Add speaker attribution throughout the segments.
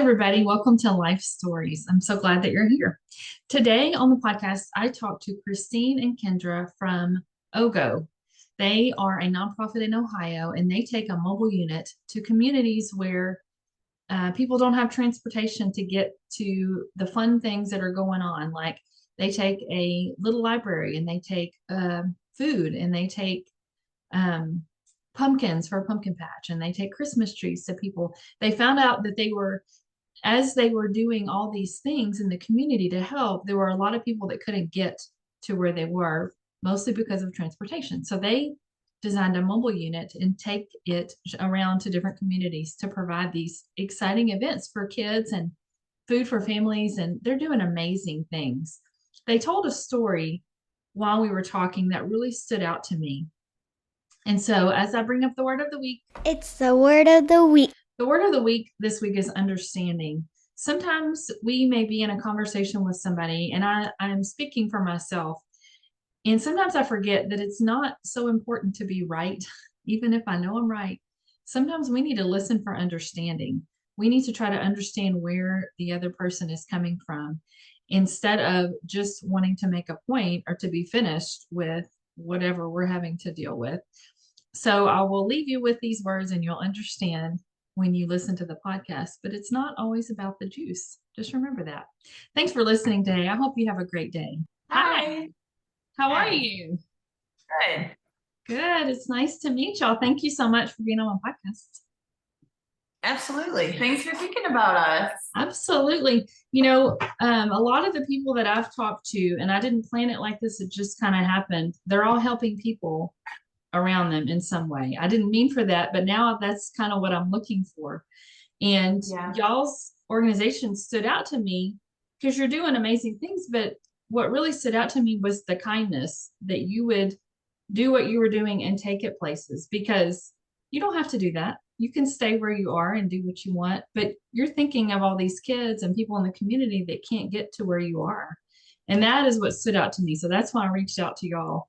Speaker 1: everybody. Welcome to Life Stories. I'm so glad that you're here. Today on the podcast, I talked to Christine and Kendra from OHgo. They are a nonprofit in Ohio, and they take a mobile unit to communities where people don't have transportation to get to the fun things that are going on. Like they take a little library, and they take food, and they take um, pumpkins for a pumpkin patch, and they take Christmas trees to people. They found out that as they were doing all these things in the community to help, there were a lot of people that couldn't get to where they were, mostly because of transportation. So they designed a mobile unit and take it around to different communities to provide these exciting events for kids and food for families. And they're doing amazing things. They told a story while we were talking that really stood out to me. And so as I bring up the word of the week,
Speaker 2: it's the word of the week.
Speaker 1: The word of the week this week is understanding. Sometimes we may be in a conversation with somebody, and I'm speaking for myself. And sometimes I forget that it's not so important to be right, even if I know I'm right. Sometimes we need to listen for understanding. We need to try to understand where the other person is coming from instead of just wanting to make a point or to be finished with whatever we're having to deal with. So I will leave you with these words, and you'll understand when you listen to the podcast, but it's not always about the juice. Just remember that. Thanks for listening today. I hope you have a great day.
Speaker 3: Hi.
Speaker 1: How are you?
Speaker 3: Good.
Speaker 1: Good. It's nice to meet y'all. Thank you so much for being on my podcast.
Speaker 3: Absolutely. Thanks for thinking about us.
Speaker 1: Absolutely. A lot of the people that I've talked to, and I didn't plan it like this, it just kind of happened. They're all helping people around them in some way. I didn't mean for that, but now that's kind of what I'm looking for. And y'all's organization stood out to me because you're doing amazing things. But what really stood out to me was the kindness that you would do what you were doing and take it places, because you don't have to do that. You can stay where you are and do what you want, but you're thinking of all these kids and people in the community that can't get to where you are. And that is what stood out to me. So that's why I reached out to y'all.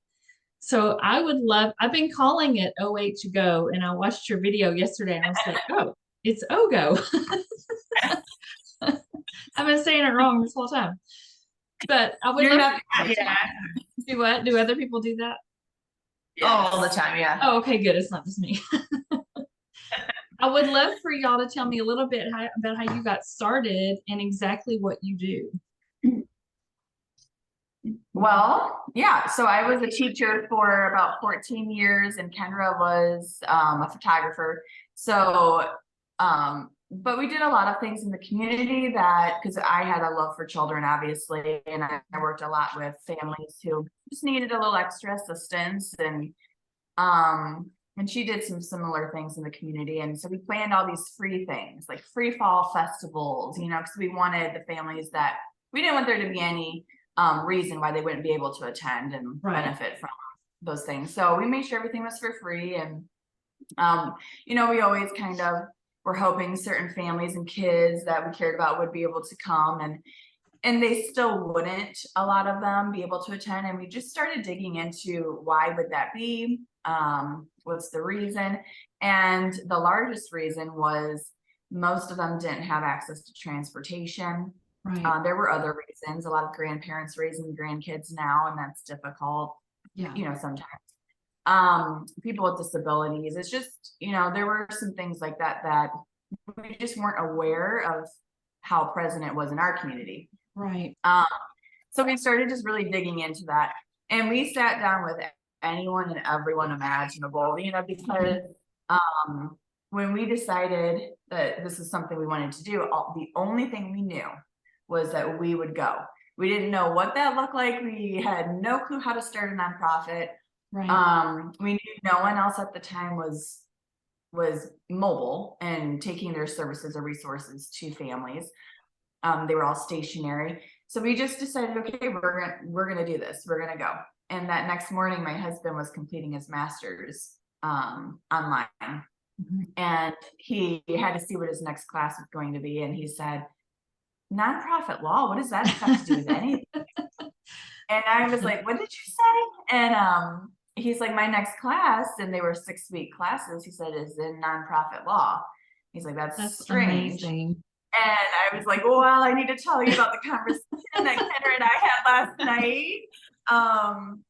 Speaker 1: So I've been calling it OHgo, and I watched your video yesterday and I was like, oh, it's OHgo. I've been saying it wrong this whole time. But I would do what? Do other people do that?
Speaker 3: Yes. All the time, yeah.
Speaker 1: Oh, okay, good. It's not just me. I would love for y'all to tell me a little bit about how you got started and exactly what you do.
Speaker 3: Well, yeah. So I was a teacher for about 14 years, and Kendra was a photographer. So, but we did a lot of things in the community because I had a love for children, obviously, and I worked a lot with families who just needed a little extra assistance, and she did some similar things in the community. And so we planned all these free things, like free fall festivals, because we wanted the families that we didn't want there to be any reason why they wouldn't be able to attend and benefit from those things. So we made sure everything was for free. And, we always kind of were hoping certain families and kids that we cared about would be able to come, and they still wouldn't, a lot of them, be able to attend. And we just started digging into why would that be? What's the reason? And the largest reason was most of them didn't have access to transportation.
Speaker 1: Right.
Speaker 3: There were other reasons. A lot of grandparents raising grandkids now, and that's difficult. Sometimes. People with disabilities. It's just, there were some things like that we just weren't aware of how present it was in our community.
Speaker 1: Right.
Speaker 3: So we started just really digging into that, and we sat down with anyone and everyone imaginable, because when we decided that this is something we wanted to do, the only thing we knew was that we would go. We didn't know what that looked like. We had no clue how to start a nonprofit.
Speaker 1: Right.
Speaker 3: We knew no one else at the time was mobile and taking their services or resources to families. They were all stationary. So we just decided, okay, we're gonna do this. We're gonna go. And that next morning, my husband was completing his master's online. Mm-hmm. And he had to see what his next class was going to be. And he said, nonprofit law, what does that have to do with anything? And I was like, what did you say? And he's like, my next class, and they were 6-week classes, he said, is in nonprofit law. He's like, that's strange.
Speaker 1: Amazing.
Speaker 3: And I was like, well, I need to tell you about the conversation that Kendra and I had last night.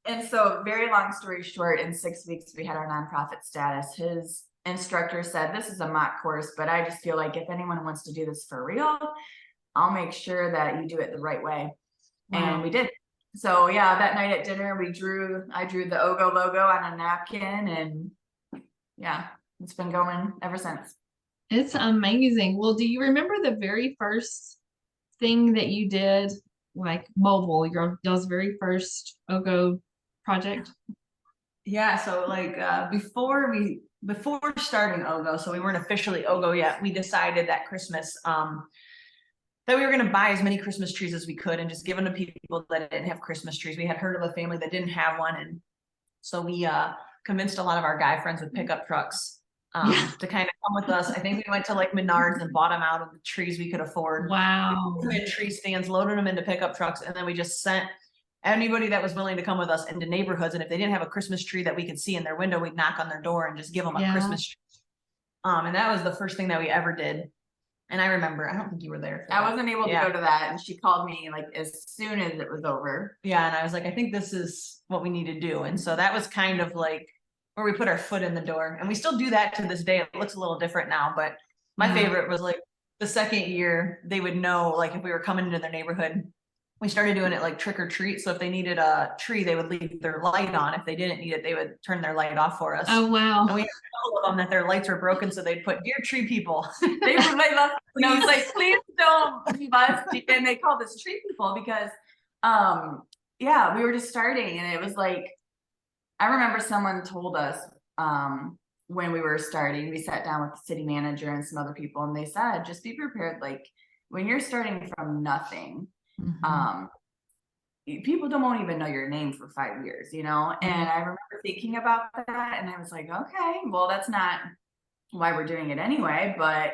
Speaker 3: And so very long story short, in 6 weeks, we had our nonprofit status. His instructor said, this is a mock course, but I just feel like if anyone wants to do this for real, I'll make sure that you do it the right way.
Speaker 1: Wow.
Speaker 3: And we did. So yeah, that night at dinner, I drew the OHgo logo on a napkin, and yeah, it's been going ever since.
Speaker 1: It's amazing. Well, do you remember the very first thing that you did, like mobile, y'all's very first OHgo project?
Speaker 4: Yeah, so like before starting OHgo, so we weren't officially OHgo yet, we decided that Christmas that we were going to buy as many Christmas trees as we could and just give them to people that didn't have Christmas trees. We had heard of a family that didn't have one, and so we convinced a lot of our guy friends with pickup trucks to kind of come with us. I think we went to like Menards and bought them out of the trees we could afford.
Speaker 1: Wow.
Speaker 4: We had tree stands, loaded them into pickup trucks, and then we just sent anybody that was willing to come with us into neighborhoods. And if they didn't have a Christmas tree that we could see in their window, we'd knock on their door and just give them a Christmas tree. And that was the first thing that we ever did. And I remember, I don't think you were there.
Speaker 3: I wasn't able to go to that, and she called me like as soon as it was over.
Speaker 4: Yeah, and I was like, I think this is what we need to do. And so that was kind of like where we put our foot in the door. And we still do that to this day. It looks a little different now, but my favorite was like the second year, they would know like if we were coming into their neighborhood, we started doing it like trick or treat. So if they needed a tree, they would leave their light on. If they didn't need it, they would turn their light off for us.
Speaker 1: Oh, wow.
Speaker 4: And we had a couple of them that their lights were broken, so they'd put, dear tree people.
Speaker 3: They were like, I was like, please don't leave us. And they called us tree people because, yeah, we were just starting, and it was like, I remember someone told us when we were starting, we sat down with the city manager and some other people, and they said, just be prepared. Like when you're starting from nothing, people won't even know your name for 5 years, you know? And I remember thinking about that, and I was like, okay, well, that's not why we're doing it anyway. But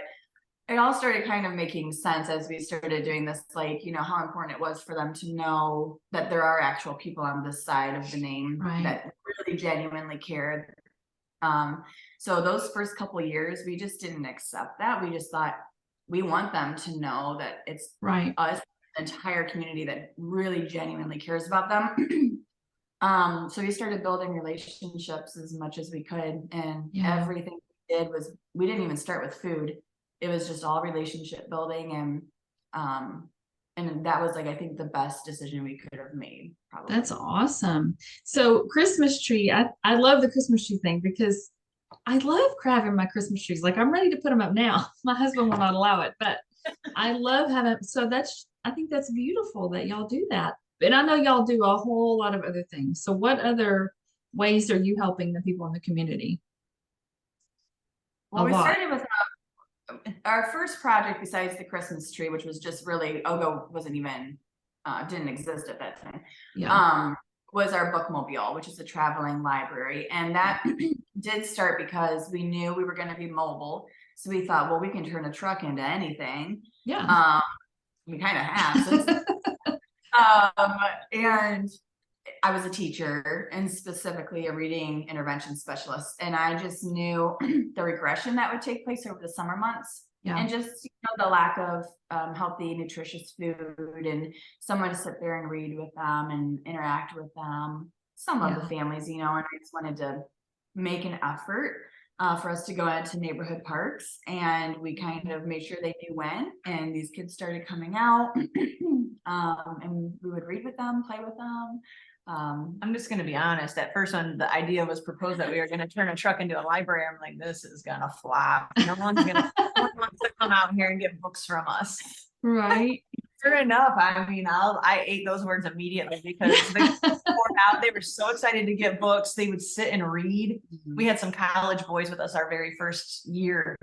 Speaker 3: it all started kind of making sense as we started doing this, like, you know, how important it was for them to know that there are actual people on this side of the name that really genuinely cared. So those first couple of years, we just didn't accept that. We just thought, we want them to know that it's us, the entire community that really genuinely cares about them. So we started building relationships as much as we could, and everything we did was, we didn't even start with food. It was just all relationship building, and that was like, I think the best decision we could have made, probably.
Speaker 1: That's awesome. So Christmas tree, I love the Christmas tree thing because I love carving my Christmas trees. Like I'm ready to put them up now. My husband will not allow it, but I love having, so I think that's beautiful that y'all do that. And I know y'all do a whole lot of other things. So what other ways are you helping the people in the community?
Speaker 3: Well, we started with our first project besides the Christmas tree, which was just really, OHgo wasn't even, didn't exist at that time. Was our bookmobile, which is a traveling library. And that did start because we knew we were going to be mobile. So we thought, well, we can turn a truck into anything.
Speaker 1: Yeah.
Speaker 3: We kind of have. And I was a teacher, and specifically a reading intervention specialist. And I just knew the regression that would take place over the summer months. And just, you know, the lack of healthy, nutritious food, and someone to sit there and read with them and interact with them. Some of the families, you know, and I just wanted to make an effort for us to go out to neighborhood parks, and we kind of made sure they knew when, and these kids started coming out, and we would read with them, play with them.
Speaker 4: I'm just going to be honest. At first, when the idea was proposed that we were going to turn a truck into a library, I'm like, this is going to flop. No one wants to come out here and get books from us.
Speaker 1: Right.
Speaker 4: Sure enough. I mean, I ate those words immediately because they poured out. They were so excited to get books. They would sit and read. We had some college boys with us our very first year,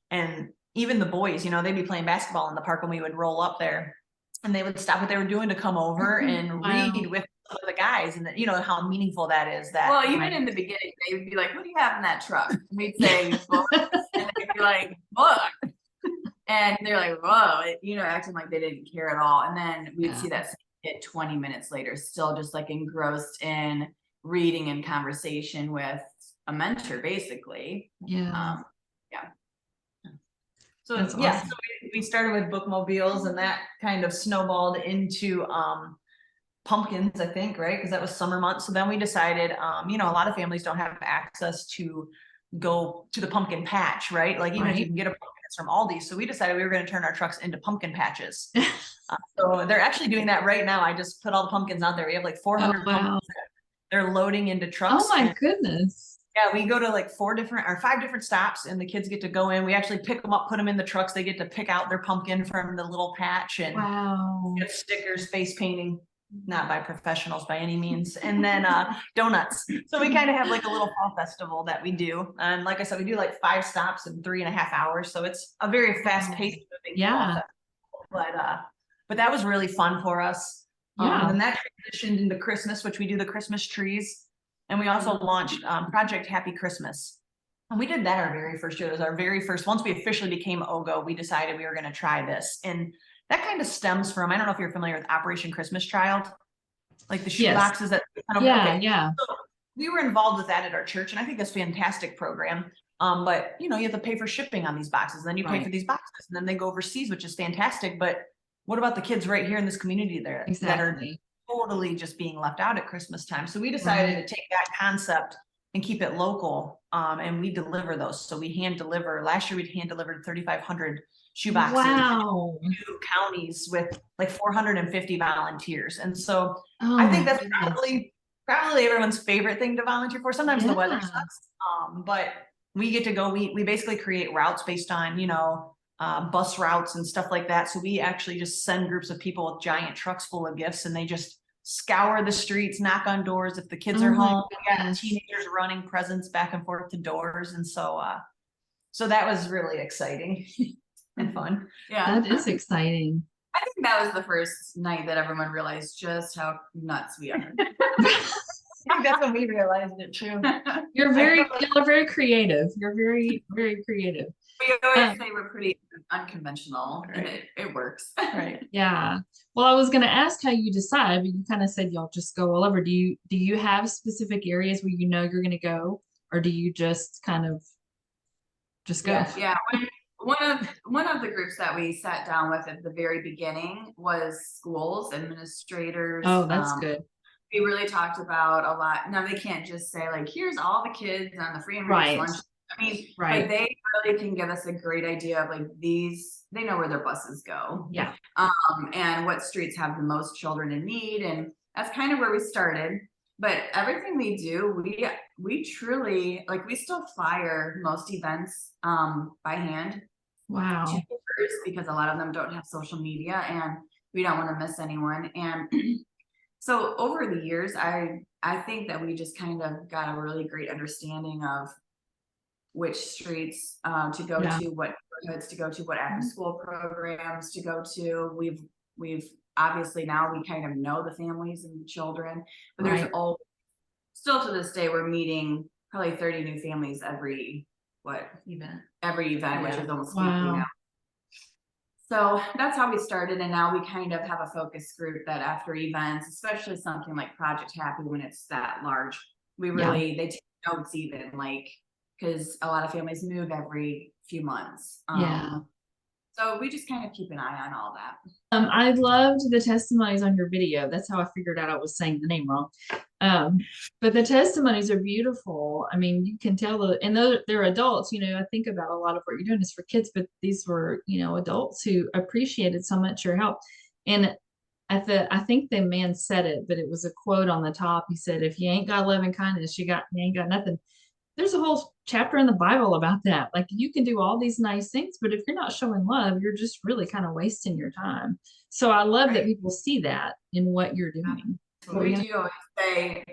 Speaker 4: and even the boys, you know, they'd be playing basketball in the park when we would roll up there, and they would stop what they were doing to come over and read with the guys, and you know how meaningful that is. That,
Speaker 3: well, even in the beginning, they would be like, what do you have in that truck? And we'd say book, and they'd be like, book. And they're like, whoa, you know, acting like they didn't care at all. And then we'd see that kid 20 minutes later, still just like engrossed in reading and conversation with a mentor, basically.
Speaker 4: So
Speaker 1: That's
Speaker 4: yeah,
Speaker 1: awesome.
Speaker 4: so we started with bookmobiles, and that kind of snowballed into pumpkins, I think, right? Because that was summer months. So then we decided, you know, a lot of families don't have access to go to the pumpkin patch, right? Like even if you
Speaker 1: Right.
Speaker 4: can get a pumpkin, it's from Aldi. So we decided we were going to turn our trucks into pumpkin patches. So they're actually doing that right now. I just put all the pumpkins out there. We have like 400
Speaker 1: Oh, wow.
Speaker 4: pumpkins that they're loading into
Speaker 1: Oh
Speaker 4: trucks.
Speaker 1: my
Speaker 4: and
Speaker 1: goodness.
Speaker 4: yeah, we go to like 5 different stops, and the kids get to go in. We actually pick them up, put them in the trucks. They get to pick out their pumpkin from the little patch, and
Speaker 1: Wow.
Speaker 4: get stickers, face painting, not by professionals by any means, and then donuts. So we kind of have like a little fall festival that we do. And like I said, we do like 5 stops in 3.5 hours. So it's a very fast paced moving fall
Speaker 1: Yeah.
Speaker 4: festival. But that was really fun for us.
Speaker 1: Yeah.
Speaker 4: And then that transitioned into Christmas, which we do the Christmas trees. And we also launched Project Happy Christmas. And we did that our very first year. It was our very first, once we officially became OHgo, we decided we were going to try this. And that kind of stems from, I don't know if you're familiar with Operation Christmas Child, like the shoe
Speaker 1: Yes.
Speaker 4: boxes that
Speaker 1: Yeah.
Speaker 4: okay.
Speaker 1: Yeah.
Speaker 4: So we were involved with that at our church, and I think that's a fantastic program. But you know, you have to pay for shipping on these boxes, and then you pay
Speaker 1: Right.
Speaker 4: for these boxes, and then they go overseas, which is fantastic. But what about the kids right here in this community there that are
Speaker 1: Exactly.
Speaker 4: totally just being left out at Christmas time? So we decided to take that concept and keep it local, and we deliver those. So we hand deliver. Last year we hand delivered 3,500 shoe boxes.
Speaker 1: Wow.
Speaker 4: In 2 counties with like 450 volunteers, and so
Speaker 1: Oh
Speaker 4: I think
Speaker 1: my
Speaker 4: that's
Speaker 1: goodness.
Speaker 4: probably everyone's favorite thing to volunteer for. Sometimes the weather
Speaker 1: Yeah.
Speaker 4: sucks, but we get to go. We basically create routes based on, you know, bus routes and stuff like that. So we actually just send groups of people with giant trucks full of gifts, and they just scour the streets, knock on doors. If the kids
Speaker 1: Oh
Speaker 4: are
Speaker 1: my
Speaker 4: home, we got
Speaker 1: goodness.
Speaker 4: teenagers running presents back and forth to doors, and so that was really exciting and fun.
Speaker 3: Yeah.
Speaker 1: That is exciting.
Speaker 3: I think that was the first night that everyone realized just how nuts we are.
Speaker 4: I think that's when we realized it too.
Speaker 1: Y'all
Speaker 3: feel
Speaker 1: are very creative. You're very, very creative.
Speaker 3: We always
Speaker 1: Um,
Speaker 3: say we're pretty unconventional, and
Speaker 4: Right.
Speaker 3: it works.
Speaker 4: Right.
Speaker 1: Yeah. Well, I was going to ask how you decide, but you kind of said y'all just go all over. Do you have specific areas where you know you're going to go, or do you just kind of just go?
Speaker 3: Yeah. One of the groups that we sat down with at the very beginning was schools, administrators.
Speaker 1: Oh, that's good.
Speaker 3: We really talked about a lot. Now they can't just say like, here's all the kids on the free and reduced
Speaker 1: Right.
Speaker 3: lunch. I mean,
Speaker 1: Right.
Speaker 3: but they really can give us a great idea of like these, they know where their buses go.
Speaker 1: Yeah.
Speaker 3: And what streets have the most children in need. And that's kind of where we started. But everything we do, we truly like, we still flyer most events by hand
Speaker 1: Wow.
Speaker 3: to first, because a lot of them don't have social media and we don't want to miss anyone. And so over the years, I think that we just kind of got a really great understanding of which streets to go
Speaker 1: Yeah.
Speaker 3: to, what neighborhoods to go to, what after school programs to go to. We've obviously now we kind of know the families and the children, but there's
Speaker 1: Right.
Speaker 3: all still to this day we're meeting probably 30 new families every event, which is almost weekly
Speaker 1: Wow.
Speaker 3: now. So that's how we started, and now we kind of have a focus group that after events, especially something like Project Happy, when it's that large, we really they take notes even like because a lot of families move every few months.
Speaker 1: Yeah.
Speaker 3: So we just kind of keep an eye on all that.
Speaker 1: I loved the testimonies on your video. That's how I figured out I was saying the name wrong. But the testimonies are beautiful. I mean, you can tell and they're adults, you know, I think about a lot of what you're doing is for kids, but these were, you know, adults who appreciated so much your help. And I think the man said it, but it was a quote on the top. He said, if you ain't got love and kindness, you ain't got nothing. There's a whole chapter in the Bible about that. Like you can do all these nice things, but if you're not showing love, you're just really kind of wasting your time. So I love that people see that in what you're doing.
Speaker 3: We do always say,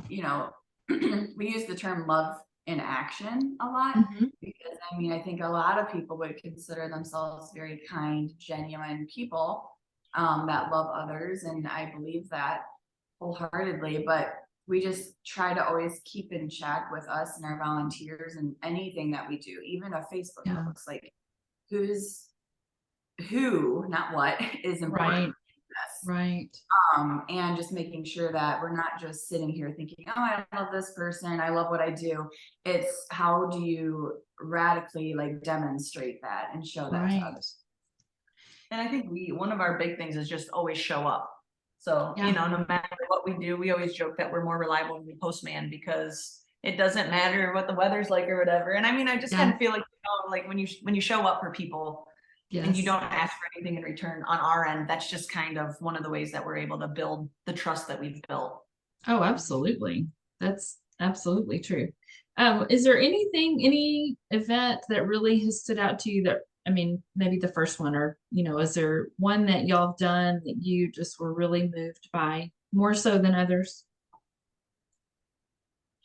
Speaker 3: you know, we use the term love in action a lot because I mean, I think a lot of people would consider themselves very kind, genuine people that love others. And I believe that wholeheartedly, but we just try to always keep in check with us and our volunteers and anything that we do, even a Facebook post, like who, not what is important.
Speaker 1: Right.
Speaker 3: And just making sure that we're not just sitting here thinking, oh, I love this person, I love what I do. It's how do you radically like demonstrate that and show that to others.
Speaker 4: And I think one of our big things is just always show up. So,
Speaker 1: Yeah.
Speaker 4: no matter what we do, we always joke that we're more reliable than the postman because it doesn't matter what the weather's like or whatever. And I mean, I just
Speaker 1: Yeah.
Speaker 4: kind of feel like, like when you show up for people and you
Speaker 1: Yes.
Speaker 4: don't ask for anything in return on our end, that's just kind of one of the ways that we're able to build the trust that we've built.
Speaker 1: Oh, absolutely. That's absolutely true. Is there any event that really has stood out to you that, I mean, maybe the first one, or, is there one that y'all have done that you just were really moved by more so than others?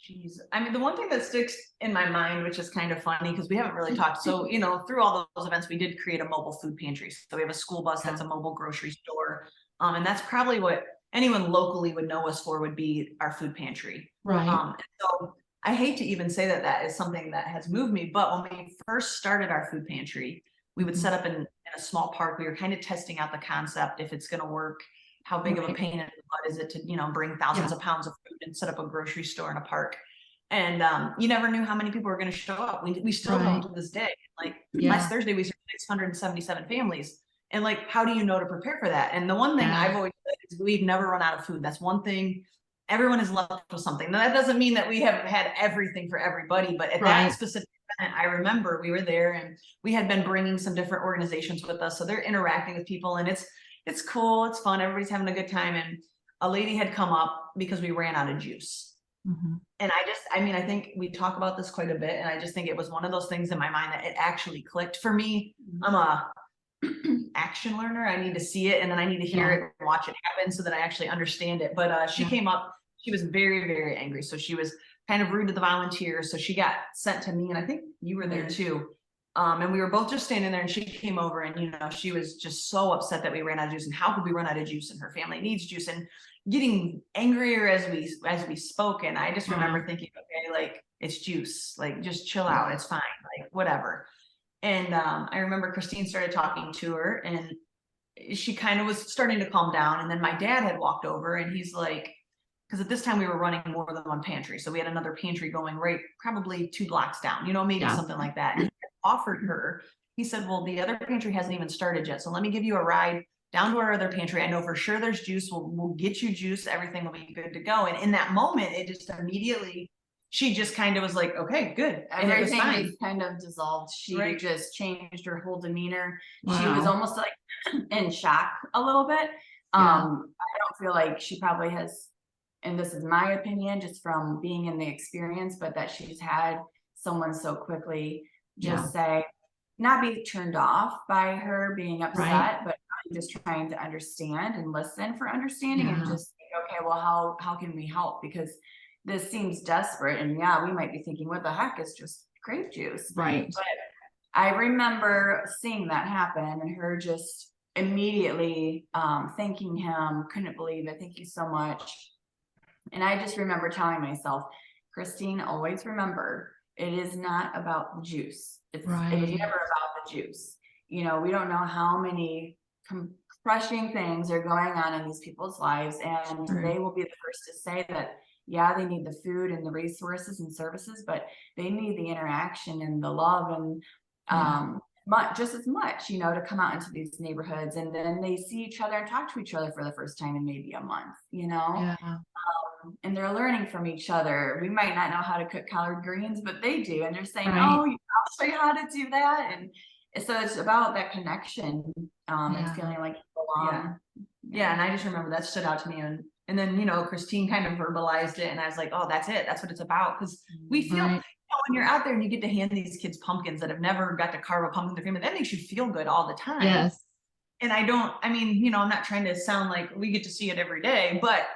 Speaker 4: Jeez. I mean, the one thing that sticks in my mind, which is kind of funny because we haven't really talked. So, through all those events, we did create a mobile food pantry. So we have a school bus that's a mobile grocery store. And that's probably what anyone locally would know us for, would be our food pantry.
Speaker 1: Right.
Speaker 4: So I hate to even say that that is something that has moved me, but when we first started our food pantry, we would set up in a small park. We were kind of testing out the concept, if it's going to work. How big of a pain in the butt is it to, bring thousands of pounds of food and set up a grocery store in a park? And you never knew how many people were going to show up. We still don't to this day. Like last Thursday, we served 677 families. And like, how do you know to prepare for that? And the one thing I've always said is we've never run out of food. That's one thing. Everyone is left with something. Now, that doesn't mean that we haven't had everything for everybody, but at that specific event, I remember we were there and we had been bringing some different organizations with us. So they're interacting with people, and it's cool. It's fun. Everybody's having a good time. And a lady had come up because we ran out of juice. And I think we talk about this quite a bit. And I just think it was one of those things in my mind that it actually clicked for me. I'm a action learner. I need to see it, and then I need to hear it and watch it happen so that I actually understand it. But she came up, she was very, very angry. So she was kind of rude to the volunteers. So she got sent to me, and I think you were there too. And we were both just standing there, and she came over, and she was just so upset that we ran out of juice, and how could we run out of juice, and her family needs juice, and getting angrier as we spoke. And I just remember thinking, okay, like, it's juice, like, just chill out, it's fine, like, whatever. And I remember Christine started talking to her, and she kind of was starting to calm down. And then my dad had walked over, and he's like, because at this time we were running more than one pantry. So we had another pantry going right, probably 2 blocks down, maybe something like that. And he offered her, he said, well, the other pantry hasn't even started yet. So let me give you a ride down to our other pantry. I know for sure there's juice. We'll get you juice. Everything will be good to go. And in that moment, it just immediately, she just kind of was like, okay, good. And it was fine.
Speaker 3: Everything kind of dissolved. She just changed her whole demeanor.
Speaker 1: Wow.
Speaker 3: She was almost like in shock a little bit. I don't feel like she probably has, and this is my opinion just from being in the experience, but that she's had someone so quickly just say, not be turned off by her being upset, but just trying to understand and listen for understanding and just think, okay, well, how can we help? Because this seems desperate, and we might be thinking, what the heck is just grape juice?
Speaker 1: Right.
Speaker 3: But I remember seeing that happen, and her just immediately thanking him, couldn't believe it, thank you so much. And I just remember telling myself, Christine, always remember, it is not about the juice. It was never about the juice. We don't know how many crushing things are going on in these people's lives, and they will be the first to say that they need the food and the resources and services, but they need the interaction and the love and just as much, to come out into these neighborhoods, and then they see each other and talk to each other for the first time in maybe a month, and they're learning from each other. We might not know how to cook collard greens, but they do, and they're saying, oh, I'll show you how to do that. And so it's about that connection and feeling like you belong.
Speaker 4: And I just remember that stood out to me. And then, Christine kind of verbalized it, and I was like, oh, that's it. That's what it's about. Because we feel, when you're out there and you get to hand these kids pumpkins that have never got to carve a pumpkin in their family, that makes you feel good all the time.
Speaker 1: Yes.
Speaker 4: And I'm not trying to sound like we get to see it every day, but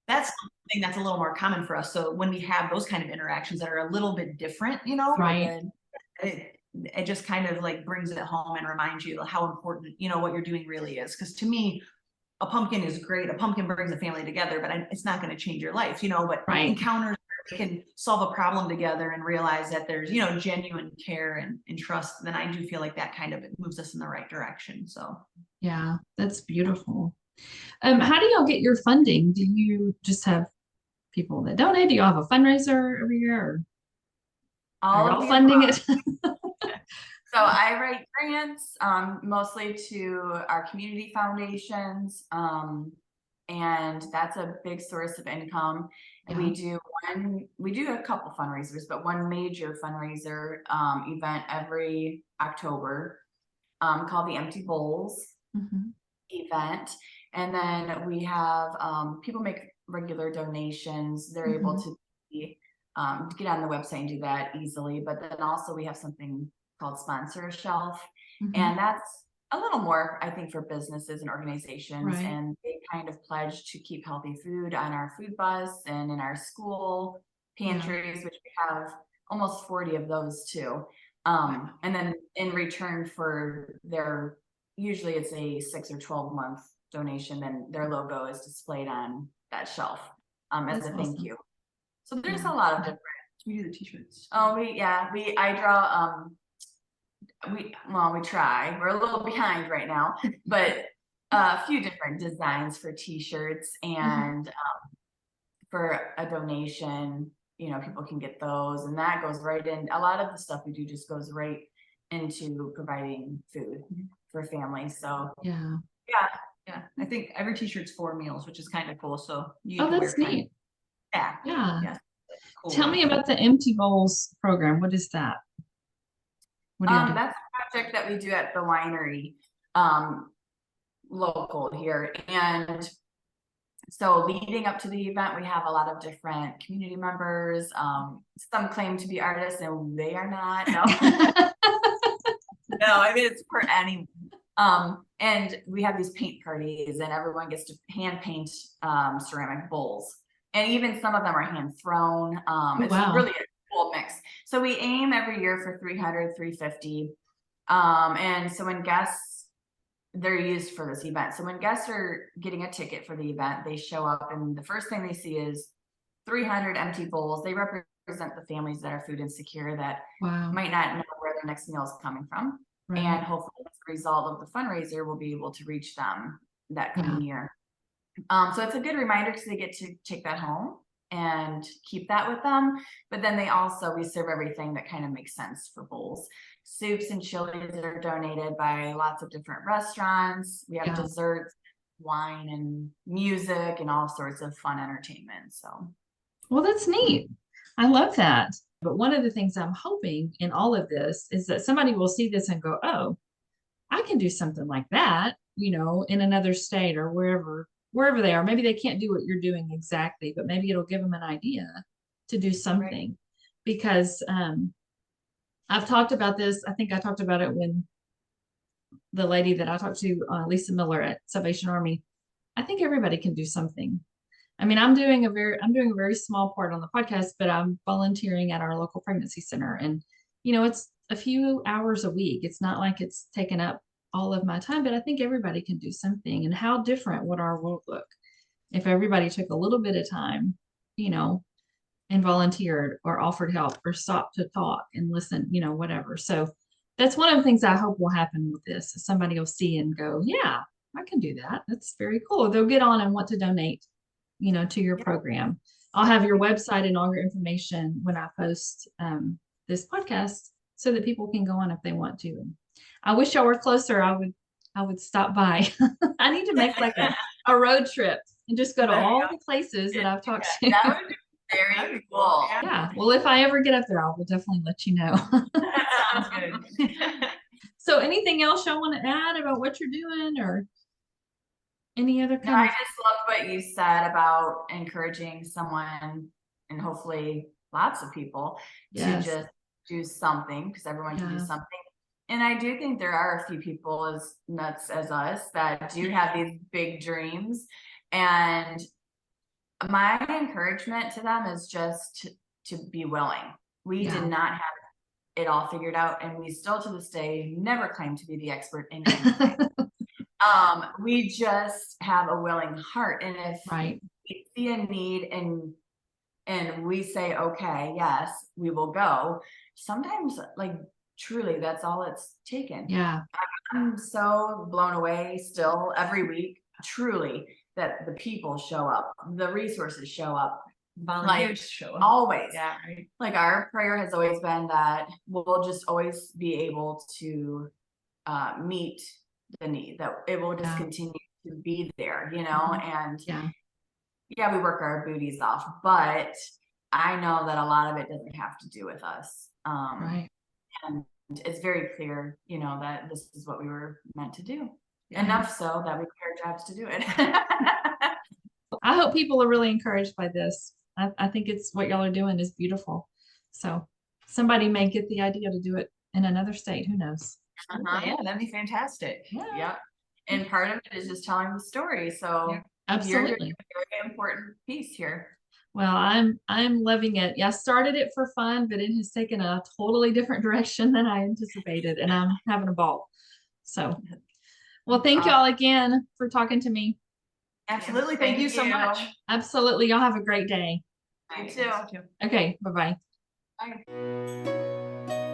Speaker 4: that's something that's a little more common for us. So when we have those kind of interactions that are a little bit different, it just kind of like brings it home and reminds you how important, what you're doing really is. Because to me, a pumpkin is great. A pumpkin brings a family together, but it's not going to change your life, but encounters where we can solve a problem together and realize that there's, genuine care and trust. Then I do feel like that kind of moves us in the right direction. So.
Speaker 1: Yeah, that's beautiful. How do y'all get your funding? Do you just have people that donate? Do y'all have a fundraiser every year? Or
Speaker 3: All
Speaker 1: are
Speaker 3: of
Speaker 1: y'all
Speaker 3: the
Speaker 1: funding
Speaker 3: above.
Speaker 1: it?
Speaker 3: So I write grants, mostly to our community foundations, and that's a big source of income. And we do a couple fundraisers, but one major fundraiser event every October, called the Empty Bowls
Speaker 1: Mhm.
Speaker 3: event. And then we have people make regular donations. They're able to get on the website and do that easily. But then also we have something called Sponsor a Shelf.
Speaker 1: Mhm.
Speaker 3: And that's a little more, I think, for businesses and organizations.
Speaker 1: Right.
Speaker 3: And they kind of pledge to keep healthy food on our food bus and in our school pantries, which we have almost 40 of those too. And then in return for their, usually it's a 6 or 12-month donation, then their logo is displayed on that shelf as
Speaker 1: That's
Speaker 3: a thank
Speaker 1: awesome.
Speaker 3: you. So there's
Speaker 1: Yeah.
Speaker 3: a lot of different.
Speaker 4: We do the t-shirts.
Speaker 3: Oh, I draw, we try, we're a little behind right now, but a few different designs for t-shirts and for a donation, people can get those, and that goes right in. A lot of the stuff we do just goes right into providing food for families. So
Speaker 1: Yeah.
Speaker 4: Yeah, I think every t-shirt's 4 meals, which is kind of cool. So you
Speaker 1: Oh,
Speaker 4: can
Speaker 1: that's
Speaker 4: wear kind of-
Speaker 1: neat.
Speaker 4: yeah.
Speaker 1: Yeah.
Speaker 4: Yes. Cool.
Speaker 1: Tell me about the Empty Bowls program. What is that? What do you do?
Speaker 3: that's a project that we do at the winery, local here. And so leading up to the event, we have a lot of different community members. Some claim to be artists and they are not. No, no, I mean, it's for anyone. And we have these paint parties and everyone gets to hand paint ceramic bowls. And even some of them are hand thrown. It's
Speaker 1: wow.
Speaker 3: really a cool mix. So we aim every year for 300, 350. And so when guests, they're used for this event. So when guests are getting a ticket for the event, they show up and the first thing they see is 300 empty bowls. They represent the families that are food insecure that
Speaker 1: Wow.
Speaker 3: might not know where their next meal is coming from.
Speaker 1: Right.
Speaker 3: And hopefully as a result of the fundraiser, we'll be able to reach them that coming year. So it's a good reminder because they get to take that home and keep that with them. But then we serve everything that kind of makes sense for bowls. Soups and chilies that are donated by lots of different restaurants. We have desserts, wine and music and all sorts of fun entertainment. So,
Speaker 1: well, that's neat. I love that. But one of the things I'm hoping in all of this is that somebody will see this and go, oh, I can do something like that, in another state or wherever they are. Maybe they can't do what you're doing exactly, but maybe it'll give them an idea to do something. Because I've talked about this. I think I talked about it when the lady that I talked to, Lisa Miller at Salvation Army. I think everybody can do something. I mean, I'm doing a very small part on the podcast, but I'm volunteering at our local pregnancy center. And, it's a few hours a week. It's not like it's taken up all of my time, but I think everybody can do something. And how different would our world look if everybody took a little bit of time, and volunteered or offered help or stopped to talk and listen, whatever. So that's one of the things I hope will happen with this. Somebody will see and go, yeah, I can do that. That's very cool. They'll get on and want to donate, to your program. I'll have your website and all your information when I post this podcast so that people can go on if they want to. I wish y'all were closer. I would stop by. I need to make like a road trip and just go to all the places that I've talked to.
Speaker 3: That would be very cool.
Speaker 1: Yeah. Well, if I ever get up there, I will definitely let you know.
Speaker 4: Sounds good.
Speaker 1: So anything else y'all want to add about what you're doing or any other
Speaker 3: No, I just love what you said about encouraging someone and hopefully lots of people to just do something because everyone can do something. And I do think there are a few people as nuts as us that do have these big dreams. And my encouragement to them is just to be willing. We did not have it all figured out, and we still to this day never claim to be the expert in anything. We just have a willing heart, and if we see a need and we say, okay, yes, we will go. Sometimes, like, truly, that's all it's taken.
Speaker 1: Yeah.
Speaker 3: I'm so blown away still every week, truly, that the people show up, the resources show up.
Speaker 4: Volunteers show up.
Speaker 3: always.
Speaker 4: Yeah, right.
Speaker 3: Like our prayer has always been that we'll just always be able to meet the need, that it will just
Speaker 1: Yeah.
Speaker 3: continue to be there, you know, and
Speaker 1: Yeah.
Speaker 3: yeah, we work our booties off, but I know that a lot of it doesn't have to do with us.
Speaker 1: Right.
Speaker 3: And it's very clear, you know, that this is what we were meant to do.
Speaker 4: Yeah.
Speaker 3: Enough so that we quit our jobs to do it.
Speaker 1: I hope people are really encouraged by this. I think it's what y'all are doing is beautiful. So somebody may get the idea to do it in another state. Who knows?
Speaker 4: Yeah, that'd be fantastic.
Speaker 3: Yeah. And part of it is just telling the story. So
Speaker 4: Yeah.
Speaker 1: Absolutely.
Speaker 3: you're a very important piece here.
Speaker 1: Well, I'm loving it. Yeah, I started it for fun, but it has taken a totally different direction than I anticipated, and I'm having a ball. So, well, thank y'all again for talking to me.
Speaker 4: Absolutely. Thank you so much.
Speaker 1: Absolutely. Y'all have a great day.
Speaker 3: You too.
Speaker 1: Okay, bye-bye.
Speaker 3: Bye.